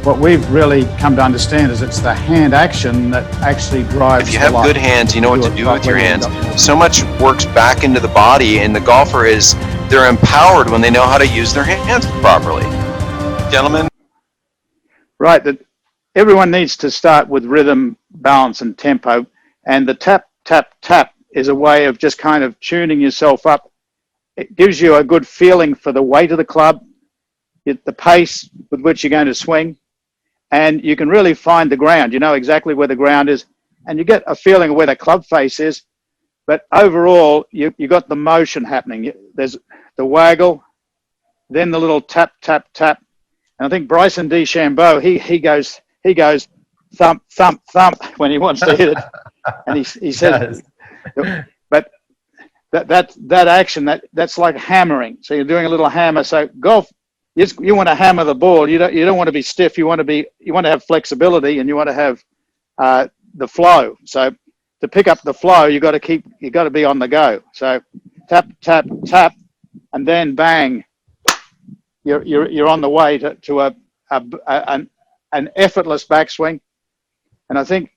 what we've really come to understand is it's the hand action that actually drives. If you have good hands, you know what to do with your hands. So much works back into the body, and the golfer they're empowered when they know how to use their hands properly. Gentlemen? Right, that everyone needs to start with rhythm, balance, and tempo, and the tap, tap, tap is a way of just kind of tuning yourself up. It gives you a good feeling for the weight of the club, the pace with which you're going to swing, and you can really find the ground. You know exactly where the ground is, and you get a feeling of where the club face is, but overall, you got the motion happening. There's the waggle, then the little tap, tap, tap, and I think Bryson DeChambeau, he goes thump, thump, thump when he wants to hit it, and he says, but that action, that's like hammering. So you're doing a little hammer. So golf, you want to hammer the ball. You don't want to be stiff. You want to have flexibility, and you want to have the flow. So to pick up the flow, you got to be on the go. So tap, tap, tap, and then bang. You're on the way to an effortless backswing. And I think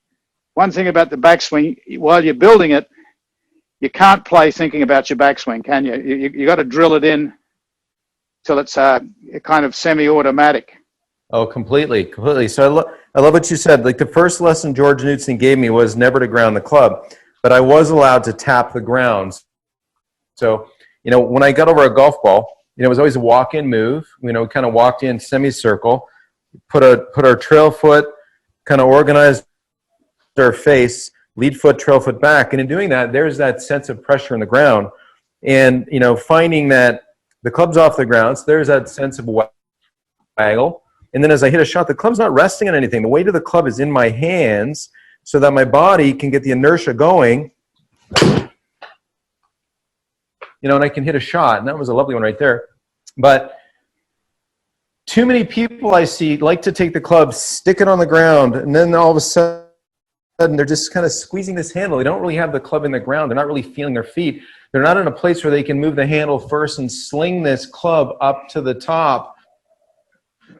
one thing about the backswing, while you're building it, you can't play thinking about your backswing, can you? You got to drill it in till it's kind of semi-automatic. Oh, completely. So I love what you said. Like the first lesson George Knudson gave me was never to ground the club, but I was allowed to tap the ground. So, when I got over a golf ball, it was always a walk-in move. Kind of walked in semicircle, put our trail foot, kind of organized our face, lead foot, trail foot back. And in doing that, there's that sense of pressure in the ground. And, finding that the club's off the ground, so there's that sense of waggle. And then as I hit a shot, the club's not resting on anything. The weight of the club is in my hands so that my body can get the inertia going, and I can hit a shot. And that was a lovely one right there. But too many people I see like to take the club, stick it on the ground, and then all of a sudden they're just kind of squeezing this handle. They don't really have the club in the ground. They're not really feeling their feet. They're not in a place where they can move the handle first and sling this club up to the top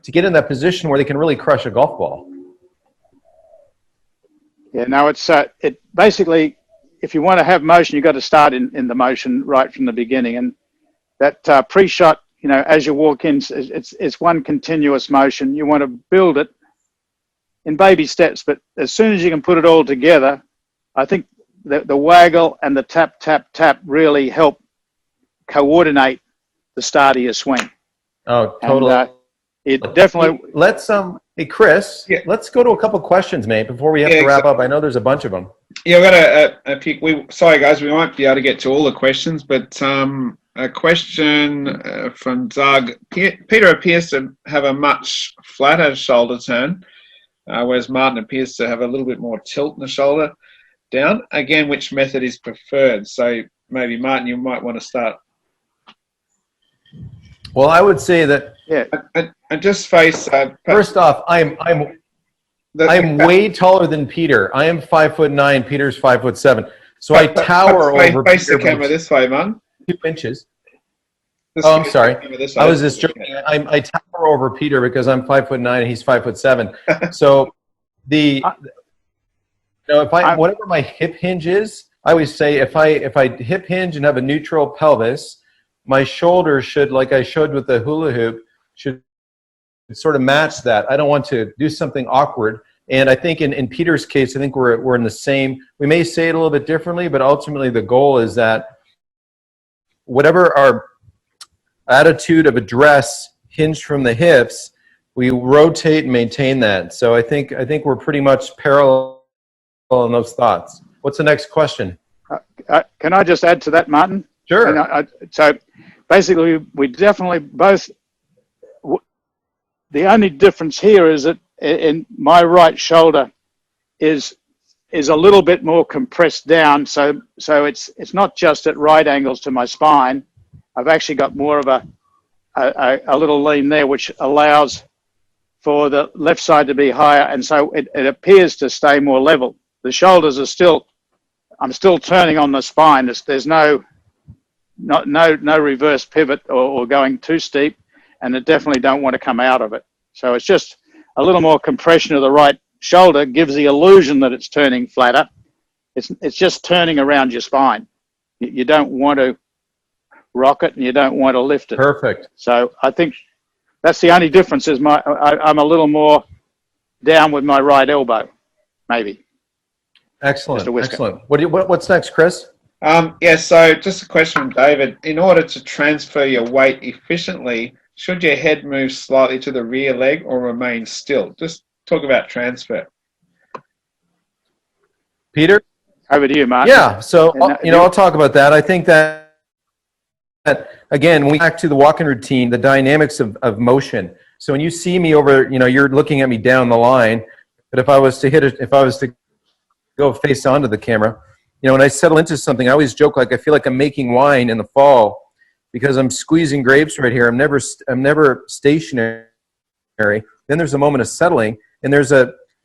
to get in that position where they can really crush a golf ball. Yeah, no, it basically, if you want to have motion, you've got to start in the motion right from the beginning. And that pre-shot, as you walk in, it's one continuous motion. You want to build it in baby steps, but as soon as you can put it all together, I think the waggle and the tap, tap, tap really help coordinate the start of your swing. Oh, totally. And, it definitely. Let's hey Chris, yeah. Let's go to a couple questions, mate, before we have to wrap up. I know there's a bunch of them. Yeah, I've got a pick. Sorry guys, we won't be able to get to all the questions, but a question from Doug. Peter appears to have a much flatter shoulder turn, whereas Martin appears to have a little bit more tilt in the shoulder down. Again, which method is preferred? So maybe Martin, you might want to start. Well, I would say that. Yeah, I just face. First off, I'm way taller than Peter. I am 5'9". Peter's 5'7". So I tower over. Face the camera this way, man. 2 inches. I'm sorry. I was just joking. I tower over Peter because I'm 5'9" and he's 5'7". So whatever my hip hinge is, I always say if I hip hinge and have a neutral pelvis, my shoulders should, like I showed with the hula hoop, should sort of match that. I don't want to do something awkward. And I think in Peter's case, I think we're in the same. We may say it a little bit differently, but ultimately the goal is that whatever our attitude of address hinged from the hips, we rotate and maintain that. So I think we're pretty much parallel in those thoughts. What's the next question? Can I just add to that, Martin? Sure. So basically, we definitely both. The only difference here is that in my right shoulder is a little bit more compressed down. So it's not just at right angles to my spine. I've actually got more of a little lean there, which allows for the left side to be higher, and so it appears to stay more level. The shoulders are still. I'm still turning on the spine. There's no reverse pivot or going too steep, and I definitely don't want to come out of it. So it's just a little more compression of the right shoulder gives the illusion that it's turning flatter. It's just turning around your spine. You don't want to rock it and you don't want to lift it. Perfect. So I think that's the only difference is I'm a little more down with my right elbow, maybe. Excellent. Excellent. What's next, Chris? Yeah, so just a question from David. In order to transfer your weight efficiently, should your head move slightly to the rear leg or remain still? Just talk about transfer. Peter? Over to you, Martin. Yeah, so I'll talk about that. I think that again, when we back to the walking routine, the dynamics of motion. So when you see me over, you're looking at me down the line, but if I was to go face onto the camera, when I settle into something, I always joke I feel like I'm making wine in the fall because I'm squeezing grapes right here. I'm never stationary. Then there's a moment of settling, and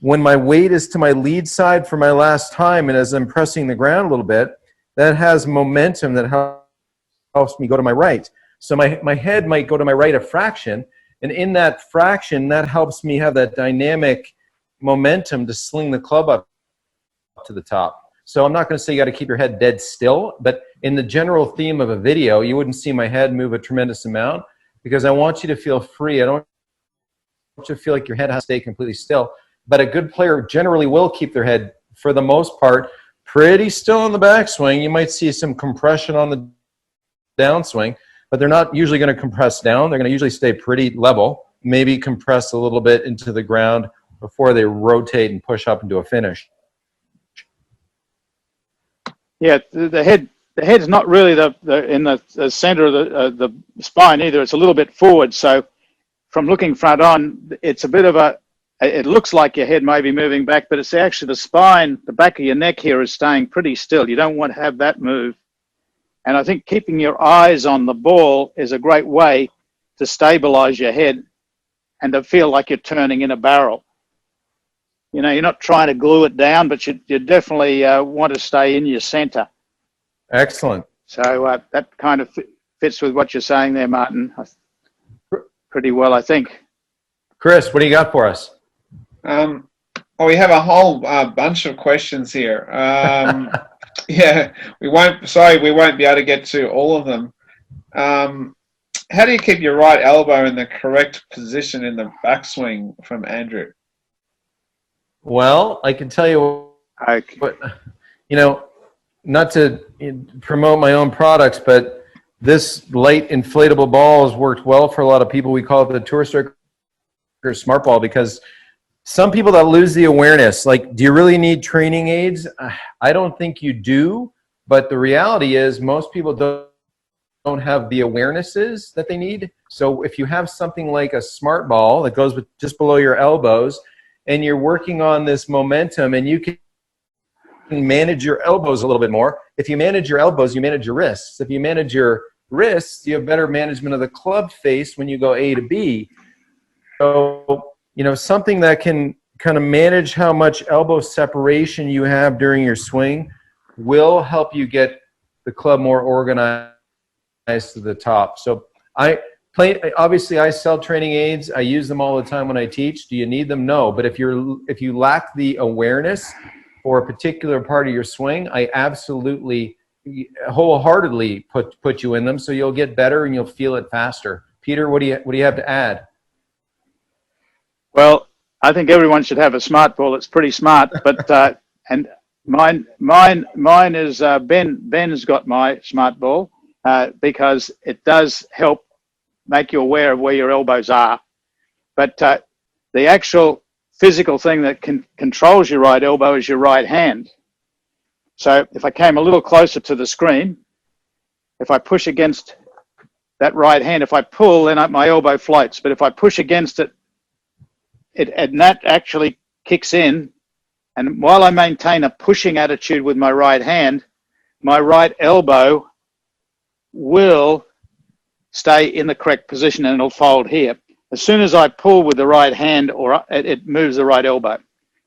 when my weight is to my lead side for my last time, and as I'm pressing the ground a little bit, that has momentum that helps me go to my right. So my head might go to my right a fraction, and in that fraction, that helps me have that dynamic momentum to sling the club up to the top. So I'm not going to say you got to keep your head dead still, but in the general theme of a video, you wouldn't see my head move a tremendous amount because I want you to feel free. I don't want you to feel like your head has to stay completely still. But a good player generally will keep their head, for the most part, pretty still in the backswing. You might see some compression on the downswing, but they're not usually going to compress down. They're going to usually stay pretty level, maybe compress a little bit into the ground before they rotate and push up into a finish. Yeah, the head's not really in the center of the spine either. It's a little bit forward. So from looking front on, it's a bit of it looks like your head may be moving back, but it's actually the spine, the back of your neck here is staying pretty still. You don't want to have that move. And I think keeping your eyes on the ball is a great way to stabilize your head and to feel like you're turning in a barrel. You're not trying to glue it down, but you definitely want to stay in your center. Excellent. So that kind of fits with what you're saying there, Martin, pretty well, I think. Chris, what do you got for us? We have a whole bunch of questions here. Yeah, we won't be able to get to all of them. How do you keep your right elbow in the correct position in the backswing, from Andrew? Well, I can tell you what, not to promote my own products, but this light inflatable ball has worked well for a lot of people. We call it the Tour Striker Smart Ball because some people that lose the awareness, like, do you really need training aids? I don't think you do, but the reality is most people don't have the awarenesses that they need. So if you have something like a smart ball that goes just below your elbows and you're working on this momentum and you can manage your elbows a little bit more. If you manage your elbows, you manage your wrists. If you manage your wrists, you have better management of the club face when you go A to B. So, something that can kind of manage how much elbow separation you have during your swing will help you get the club more organized to the top. So obviously I sell training aids. I use them all the time when I teach. Do you need them? No. But if you lack the awareness for a particular part of your swing, I absolutely wholeheartedly put you in them so you'll get better and you'll feel it faster. Peter, what do you have to add? Well, I think everyone should have a smart ball. It's pretty smart, but and mine is Ben's got my smart ball because it does help make you aware of where your elbows are. But the actual physical thing that controls your right elbow is your right hand. So if I came a little closer to the screen, if I push against that right hand, if I pull, then my elbow floats. But if I push against it, and that actually kicks in. And while I maintain a pushing attitude with my right hand, my right elbow will stay in the correct position and it'll fold here. As soon as I pull with the right hand, it moves the right elbow.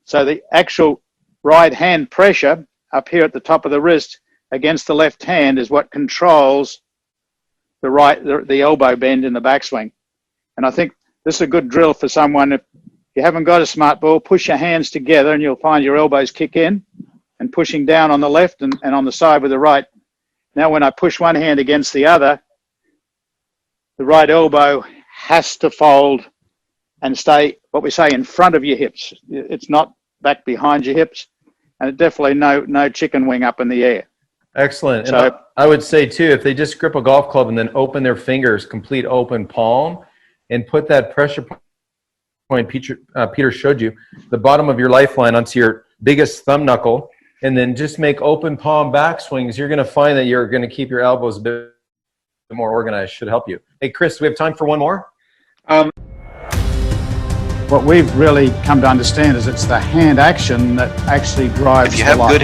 So the actual right hand pressure up here at the top of the wrist against the left hand is what controls the elbow bend in the backswing. And I think this is a good drill for someone you haven't got a smart ball, push your hands together and you'll find your elbows kick in, and pushing down on the left and on the side with the right. Now when I push one hand against the other, the right elbow has to fold and stay, what we say, in front of your hips. It's not back behind your hips, and it definitely no chicken wing up in the air. Excellent. So, And I would say too, if they just grip a golf club and then open their fingers, complete open palm, and put that pressure point Peter showed you, the bottom of your lifeline onto your biggest thumb knuckle, and then just make open palm backswings, you're going to find that you're going to keep your elbows a bit more organized. Should help you. Hey, Chris, do we have time for one more? what we've really come to understand is it's the hand action that actually drives If you the have life. good